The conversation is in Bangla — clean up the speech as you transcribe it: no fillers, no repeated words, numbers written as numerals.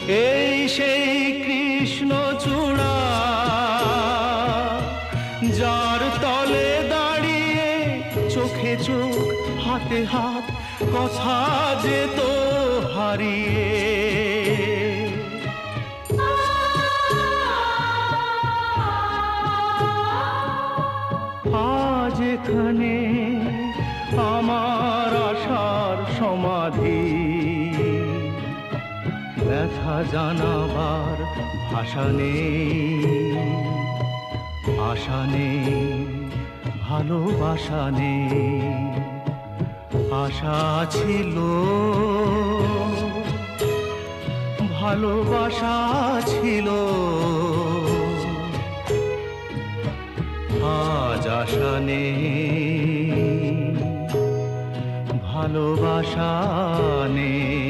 এই সেই কৃষ্ণচূড়া, যার তলে দাঁড়িয়ে চোখে চোখ হাতে হাত কথা যেত হারিয়ে। আজ এখানে আমার আশার সমাধি, ব্যথা জানাবার ভাষা নেই, আশা নেই, ভালোবাসা নেই। আশা ছিল, ভালোবাসা ছিল, আজ আশা নেই, ভালোবাসা নেই।